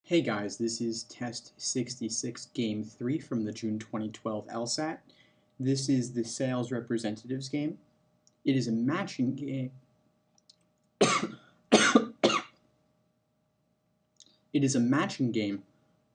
Hey guys, this is Test 66 Game 3 from the June 2012 LSAT. This is the Sales Representatives game. It is a matching game. It is a matching game,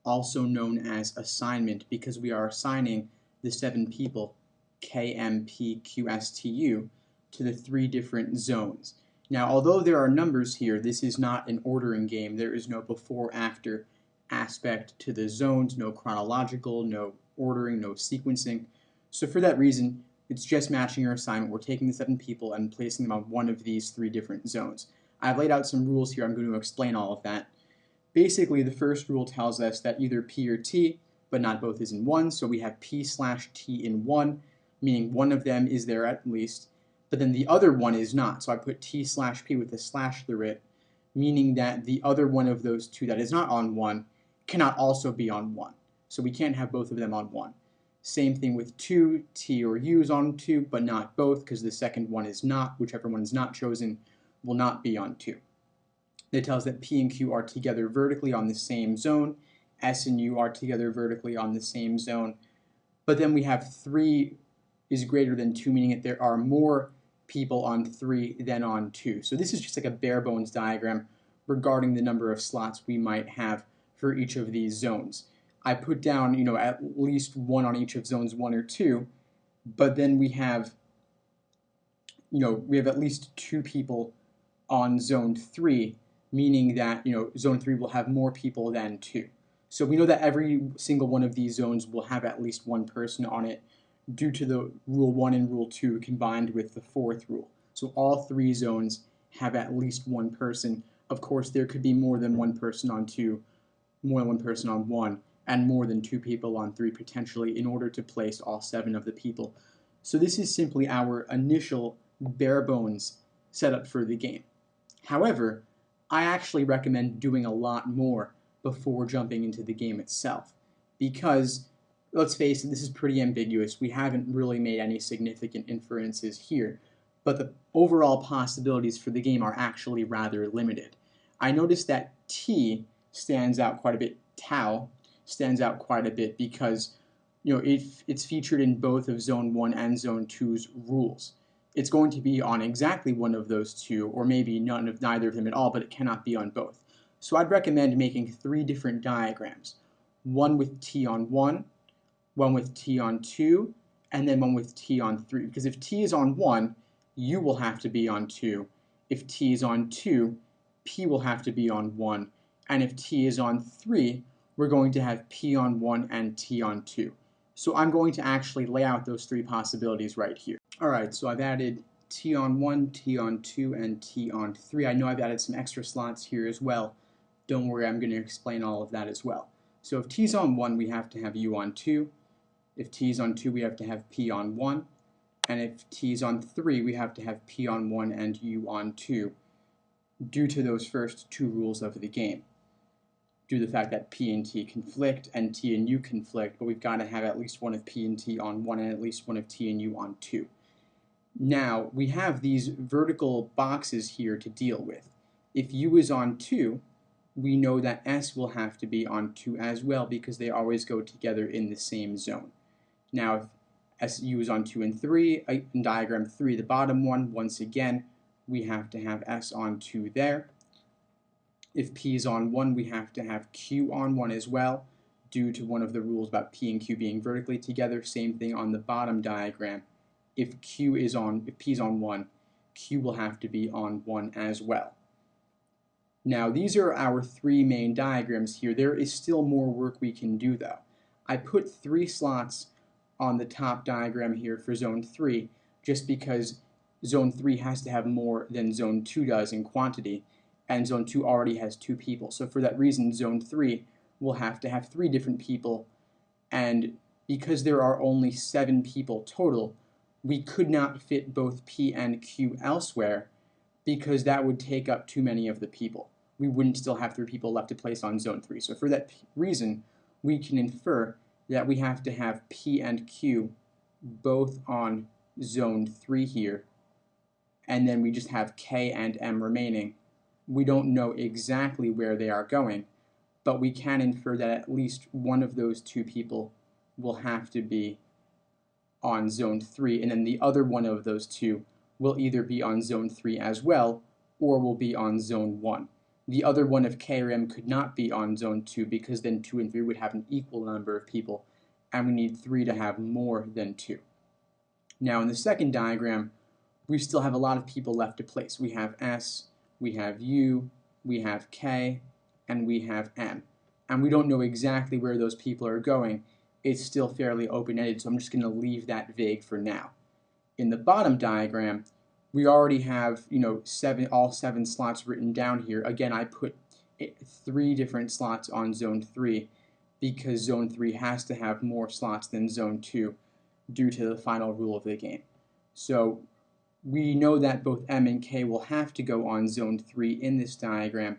also known as assignment, because we are assigning the 7 people, K, M, P, Q, S, T, U, to the 3 different zones. Now, although there are numbers here, this is not an ordering game. There is no before-after aspect to the zones, no chronological, no ordering, no sequencing. So for that reason, it's just matching your assignment. We're taking the 7 people and placing them on one of these 3 different zones. I've laid out some rules here. I'm going to explain all of that. Basically, the first rule tells us that either P or T, but not both, is in 1. So we have P/T in 1, meaning one of them is there at least, but then the other one is not. So I put T/P with a slash through it, meaning that the other one of those 2 that is not on 1 cannot also be on 1. So we can't have both of them on 1. Same thing with 2, T or U is on 2, but not both, because the second one is not. Whichever one is not chosen will not be on 2. It tells that P and Q are together vertically on the same zone. S and U are together vertically on the same zone. But then we have 3 is greater than 2, meaning that there are more people on 3 than on 2. So this is just like a bare bones diagram regarding the number of slots we might have for each of these zones. I put down, at least 1 on each of zones 1 or 2, but then we have, at least 2 people on zone 3, meaning that, zone 3 will have more people than 2. So we know that every single one of these zones will have at least 1 person on it, due to the rule 1 and rule 2 combined with the 4th rule. So all 3 zones have at least 1 person. Of course, there could be more than 1 person on 2, more than 1 person on 1, and more than 2 people on 3 potentially in order to place all 7 of the people. So this is simply our initial bare bones setup for the game. However, I actually recommend doing a lot more before jumping into the game itself, because let's face it, this is pretty ambiguous. We haven't really made any significant inferences here, but the overall possibilities for the game are actually rather limited. I noticed that T stands out quite a bit. Tiao stands out quite a bit because it's featured in both of Zone 1 and Zone 2's rules. It's going to be on exactly one of those 2, or maybe neither of them at all, but it cannot be on both. So I'd recommend making 3 different diagrams. One with T on 1, one with T on 2, and then one with T on 3. Because if T is on 1, U will have to be on 2. If T is on 2, P will have to be on 1. And if T is on 3, we're going to have P on 1 and T on 2. So I'm going to actually lay out those 3 possibilities right here. Alright, so I've added T on 1, T on 2, and T on 3. I know I've added some extra slots here as well. Don't worry, I'm going to explain all of that as well. So if T's on 1, we have to have U on 2. If T's on 2, we have to have P on 1. And if T's on 3, we have to have P on 1 and U on 2, due to those first 2 rules of the game. Due to the fact that P and T conflict and T and U conflict, but we've got to have at least one of P and T on 1 and at least one of T and U on 2. Now, we have these vertical boxes here to deal with. If U is on 2, we know that S will have to be on 2 as well, because they always go together in the same zone. Now, if SU is on 2 and 3, in diagram 3, the bottom one, once again, we have to have S on 2 there. If P is on 1, we have to have Q on 1 as well, due to one of the rules about P and Q being vertically together. Same thing on the bottom diagram. If P is on 1, Q will have to be on 1 as well. Now, these are our 3 main diagrams here. There is still more work we can do, though. I put 3 slots on the top diagram here for Zone 3, just because Zone 3 has to have more than Zone 2 does in quantity, and Zone 2 already has 2 people. So for that reason, Zone 3 will have to have 3 different people, and because there are only 7 people total, we could not fit both P and Q elsewhere, because that would take up too many of the people. We wouldn't still have 3 people left to place on Zone 3. So for that reason, we can infer that we have to have P and Q both on Zone 3 here, and then we just have K and M remaining. We don't know exactly where they are going, but we can infer that at least one of those two people will have to be on zone 3, and then the other one of those two will either be on zone 3 as well, or will be on zone 1. The other one of K or M could not be on zone 2 because then 2 and 3 would have an equal number of people, and we need 3 to have more than 2. Now in the second diagram, we still have a lot of people left to place. We have S, we have U, we have K, and we have M. And we don't know exactly where those people are going. It's still fairly open-ended, so I'm just going to leave that vague for now. In the bottom diagram, we already have, all 7 slots written down here. Again, I put 3 different slots on zone 3 because zone 3 has to have more slots than zone 2 due to the final rule of the game. So we know that both M and K will have to go on zone 3 in this diagram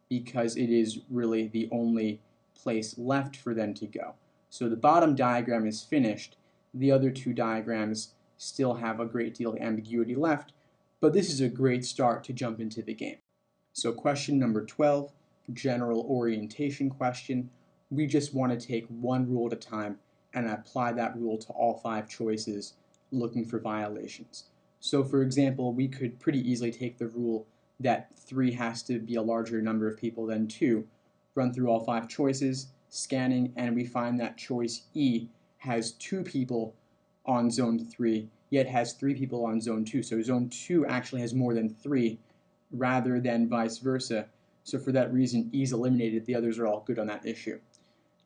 because it is really the only place left for them to go. So the bottom diagram is finished. The other 2 diagrams still have a great deal of ambiguity left, but this is a great start to jump into the game. So question number 12, general orientation question. We just want to take one rule at a time and apply that rule to all 5 choices, looking for violations. So for example, we could pretty easily take the rule that 3 has to be a larger number of people than 2, run through all 5 choices, scanning, and we find that choice E has 2 people on zone 3, yet has 3 people on zone 2. So zone 2 actually has more than 3 rather than vice versa. So for that reason, E is eliminated. The others are all good on that issue.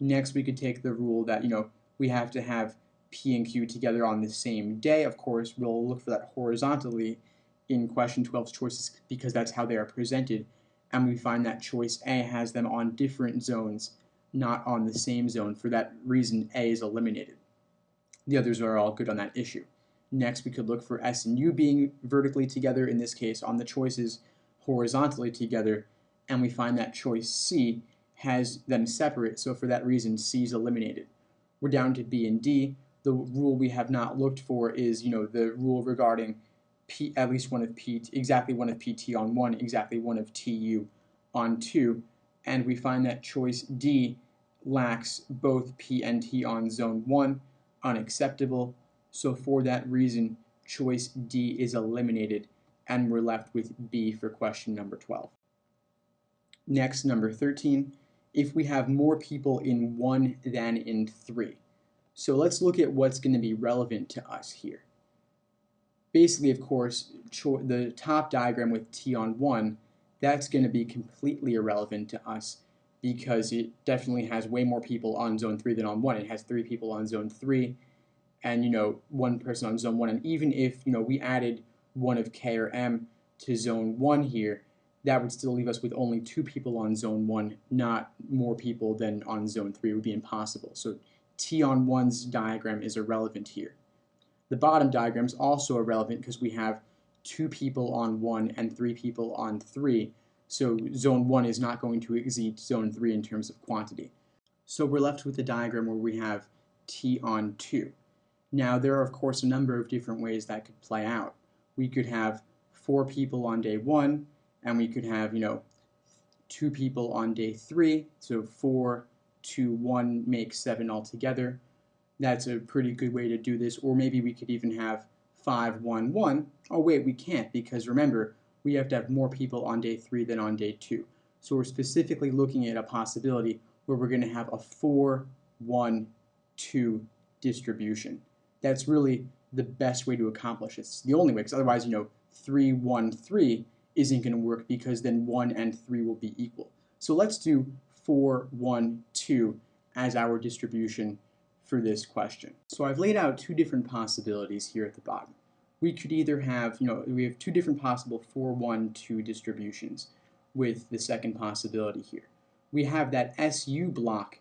Next, we could take the rule that, we have to have P and Q together on the same day. Of course, we'll look for that horizontally in question 12's choices because that's how they are presented. And we find that choice A has them on different zones, not on the same zone. For that reason, A is eliminated. The others are all good on that issue. Next, we could look for S and U being vertically together, in this case on the choices horizontally together, and we find that choice C has them separate, so for that reason C is eliminated. We're down to B and D. The rule we have not looked for is, the rule regarding P, at least one of P, exactly one of PT on 1, exactly one of TU on 2, and we find that choice D lacks both P and T on zone 1, unacceptable. So for that reason, choice D is eliminated, and we're left with B for question number 12. Next, number 13, if we have more people in 1 than in 3. So let's look at what's going to be relevant to us here. Basically, of course, the top diagram with T on 1, that's going to be completely irrelevant to us because it definitely has way more people on zone 3 than on 1. It has 3 people on zone 3 and, 1 person on zone 1. And even if, we added one of K or M to zone 1 here, that would still leave us with only 2 people on zone 1, not more people than on zone 3. It would be impossible. So T on 1's diagram is irrelevant here. The bottom diagram is also irrelevant because we have 2 people on 1 and 3 people on 3. So zone 1 is not going to exceed zone 3 in terms of quantity. So we're left with the diagram where we have T on 2. Now there are of course a number of different ways that could play out. We could have 4 people on day 1, and we could have 2 people on day 3. So 4, 2, 1 makes 7 altogether. That's a pretty good way to do this. Or maybe we could even have 5, 1, 1. Oh wait, we can't, because remember, we have to have more people on day 3 than on day 2. So we're specifically looking at a possibility where we're going to have a 4, 1, 2 distribution. That's really the best way to accomplish this. It's the only way, because otherwise, 3, 1, 3 isn't going to work because then 1 and 3 will be equal. So let's do 4, 1, 2 as our distribution for this question. So I've laid out 2 different possibilities here at the bottom. We could either have, we have 2 different possible 4, 1, 2 distributions with the second possibility here. We have that SU block,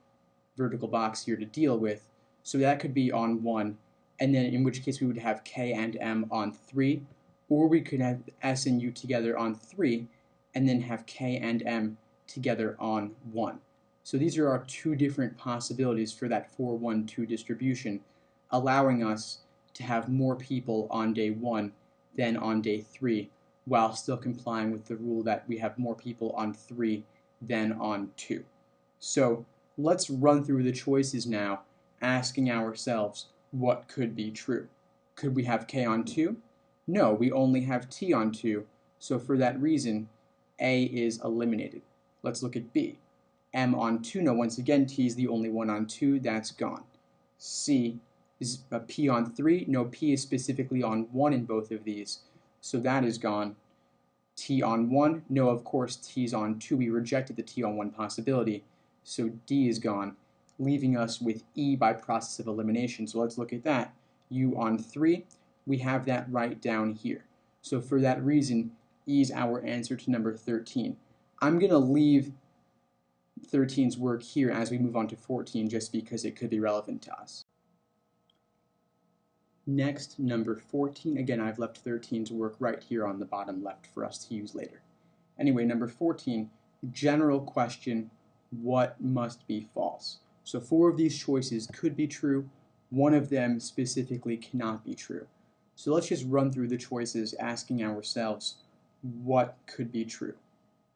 vertical box here to deal with, so that could be on 1, and then in which case we would have K and M on 3, or we could have S and U together on 3, and then have K and M together on 1. So these are our 2 different possibilities for that 4, 1, 2 distribution, allowing us to have more people on day 1 than on day 3, while still complying with the rule that we have more people on 3 than on 2. So let's run through the choices now, asking ourselves what could be true. Could we have K on 2? No, we only have T on 2, so for that reason, A is eliminated. Let's look at B. M on 2, no, once again, T is the only one on 2, that's gone. C is P on 3, no, P is specifically on 1 in both of these, so that is gone. T on 1, no, of course, T's on 2, we rejected the T on 1 possibility, so D is gone, leaving us with E by process of elimination. So let's look at that. U on 3, we have that right down here. So for that reason, E is our answer to number 13. I'm going to leave 13's work here as we move on to 14 just because it could be relevant to us. Next, number 14. Again, I've left 13's work right here on the bottom left for us to use later. Anyway, number 14, general question, what must be false? So 4 of these choices could be true. 1 of them specifically cannot be true. So let's just run through the choices asking ourselves what could be true.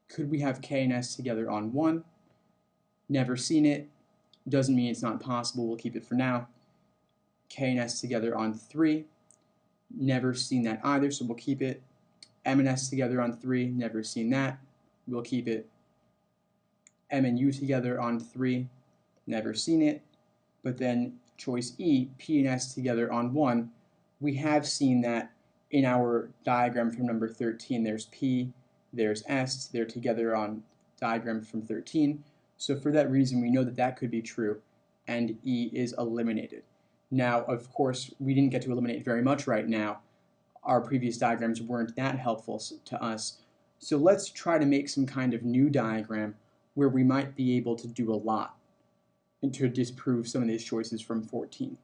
Could we have K and S together on 1? Never seen it. Doesn't mean it's not possible. We'll keep it for now. K and S together on 3. Never seen that either, so we'll keep it. M and S together on 3. Never seen that. We'll keep it. M and U together on 3. Never seen it. But then choice E, P and S together on 1. We have seen that in our diagram from number 13. There's P, there's S. They're together on diagram from 13. So for that reason, we know that that could be true, and E is eliminated. Now, of course, we didn't get to eliminate very much right now. Our previous diagrams weren't that helpful to us. So let's try to make some kind of new diagram where we might be able to do a lot and to disprove some of these choices from 14.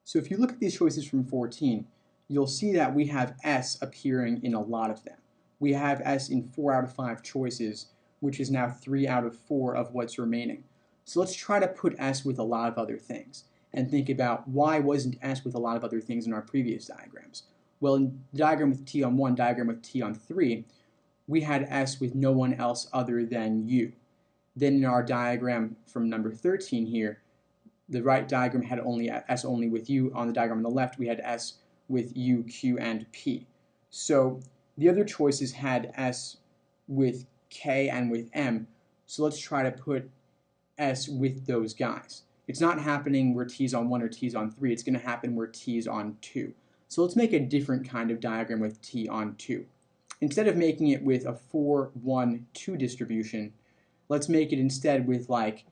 So if you look at these choices from 14, you'll see that we have S appearing in a lot of them. We have S in 4 out of 5 choices, which is now 3 out of 4 of what's remaining. So let's try to put S with a lot of other things and think about why wasn't S with a lot of other things in our previous diagrams. Well, in the diagram with T on 1, diagram with T on 3, we had S with no one else other than U. Then in our diagram from number 13 here, the right diagram had S only with U. On the diagram on the left, we had S with U, Q, and P. So the other choices had S with K and with M. So let's try to put S with those guys. It's not happening where T's on 1 or T's on 3. It's going to happen where T's on 2. So let's make a different kind of diagram with T on 2. Instead of making it with a 4, 1, 2 distribution, let's make it instead with like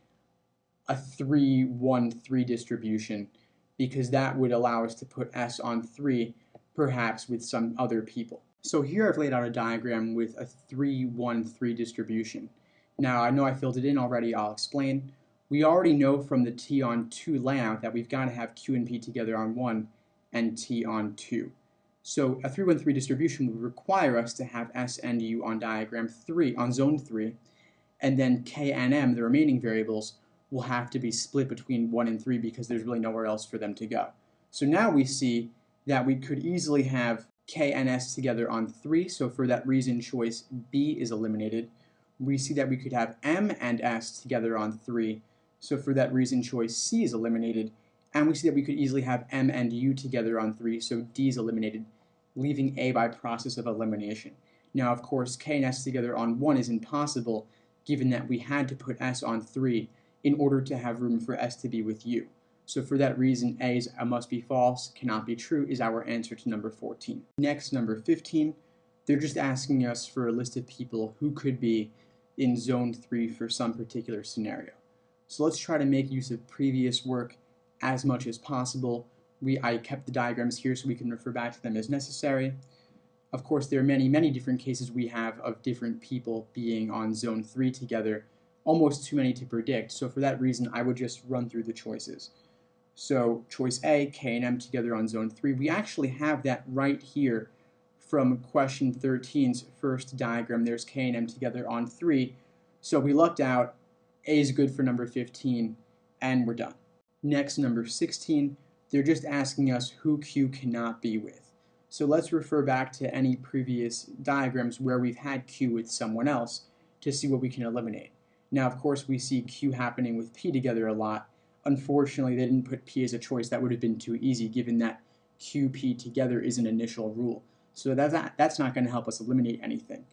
a 3, 1, 3 distribution, because that would allow us to put S on 3, perhaps with some other people. So here I've laid out a diagram with a 3, 1, 3 distribution. Now I know I filled it in already, I'll explain. We already know from the T on 2 layout that we've got to have Q and P together on 1 and T on 2. So a 3, 1, 3 distribution would require us to have S and U on diagram 3, on zone 3, and then K and M, the remaining variables, will have to be split between 1 and 3 because there's really nowhere else for them to go. So now we see that we could easily have K and S together on 3, so for that reason choice B is eliminated. We see that we could have M and S together on 3, so for that reason choice C is eliminated. And we see that we could easily have M and U together on 3, so D is eliminated, leaving A by process of elimination. Now, of course, K and S together on 1 is impossible, given that we had to put S on 3 in order to have room for S to be with U. So for that reason, A is a must be false, cannot be true, is our answer to number 14. Next, number 15, they're just asking us for a list of people who could be in zone 3 for some particular scenario. So let's try to make use of previous work as much as possible. I kept the diagrams here so we can refer back to them as necessary. Of course, there are many, many different cases we have of different people being on zone 3 together, almost too many to predict. So for that reason, I would just run through the choices. So choice A, K and M together on zone 3, we actually have that right here from question 13's first diagram. There's K and M together on 3. So we lucked out. A is good for number 15, and we're done. Next, number 16, they're just asking us who Q cannot be with. So let's refer back to any previous diagrams where we've had Q with someone else to see what we can eliminate. Now, of course, we see Q happening with P together a lot. Unfortunately, they didn't put P as a choice. That would have been too easy, given that QP together is an initial rule. So that's not going to help us eliminate anything.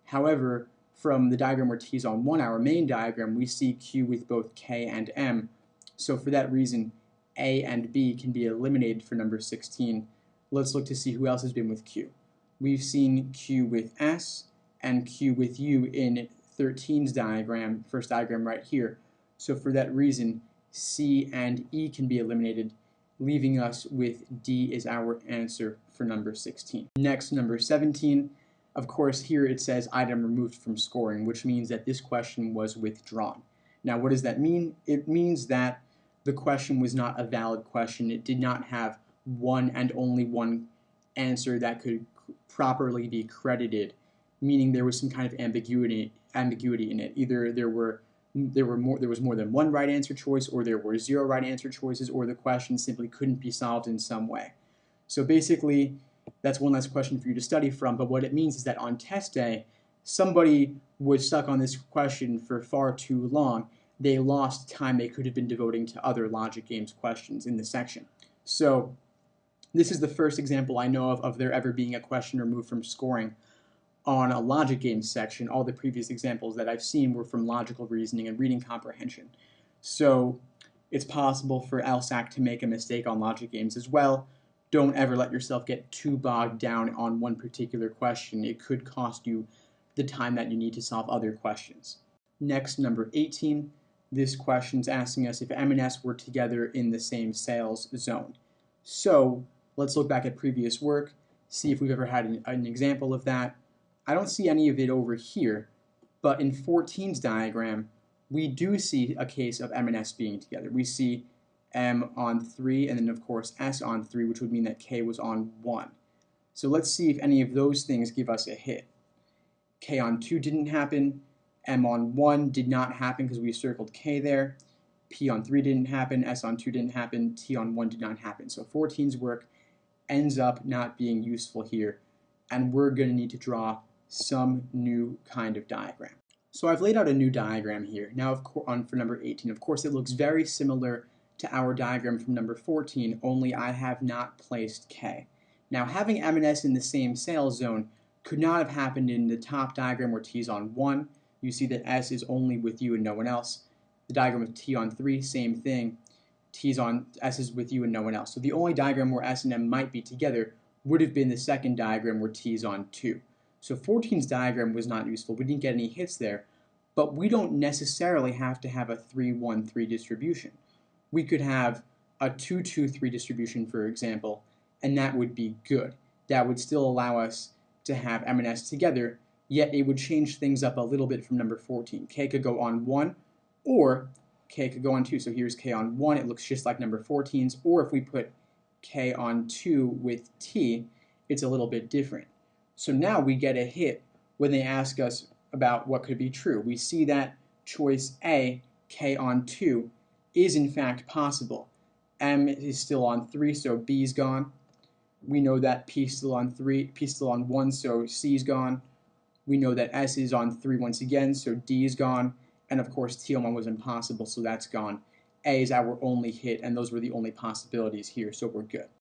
However, from the diagram where T is on 1, our main diagram, we see Q with both K and M. So for that reason, A and B can be eliminated for number 16. Let's look to see who else has been with Q. We've seen Q with S and Q with U in 13's diagram, first diagram right here. So for that reason, C and E can be eliminated, leaving us with D as our answer for number 16. Next, number 17. Of course, here it says item removed from scoring, which means that this question was withdrawn. Now, what does that mean? It means that the question was not a valid question. It did not have one and only one answer that could properly be credited, meaning there was some kind of ambiguity in it. Either there was more than one right answer choice, or there were 0 right answer choices, or the question simply couldn't be solved in some way. So basically, that's one less question for you to study from, but what it means is that on test day, somebody was stuck on this question for far too long. They lost time they could have been devoting to other logic games questions in the section. So this is the first example I know of there ever being a question removed from scoring on a logic games section. All the previous examples that I've seen were from logical reasoning and reading comprehension. So it's possible for LSAT to make a mistake on logic games as well. Don't ever let yourself get too bogged down on one particular question. It could cost you the time that you need to solve other questions. Next, number 18. This question's asking us if M and S were together in the same sales zone. So let's look back at previous work, see if we've ever had an example of that. I don't see any of it over here, but in 14's diagram, we do see a case of M and S being together. We see M on 3, and then of course S on 3, which would mean that K was on 1. So let's see if any of those things give us a hit. K on 2 didn't happen, M on 1 did not happen because we circled K there, P on 3 didn't happen, S on 2 didn't happen, T on 1 did not happen. So 14's work ends up not being useful here, and we're going to need to draw some new kind of diagram. So I've laid out a new diagram here. Now for number 18, of course it looks very similar to our diagram from number 14, only I have not placed K. Now having M and S in the same sales zone could not have happened in the top diagram where T is on 1. You see that S is only with you and no one else. The diagram of T on 3, same thing. S is with you and no one else. So the only diagram where S and M might be together would have been the second diagram where T is on 2. So 14's diagram was not useful. We didn't get any hits there, but we don't necessarily have to have a 3-1-3 distribution. We could have a 2-2-3 distribution, for example, and that would be good. That would still allow us to have M and S together, yet it would change things up a little bit from number 14. K could go on 1, or K could go on 2. So here's K on 1. It looks just like number 14's, or if we put K on 2 with T, it's a little bit different. So now we get a hit when they ask us about what could be true. We see that choice A, K on 2, is in fact possible. M is still on 3, so B's gone. We know that P is still on 3, P is still on 1, so C's gone. We know that S is on 3 once again, so D is gone. And of course, T on 1 was impossible, so that's gone. A is our only hit, and those were the only possibilities here, so we're good.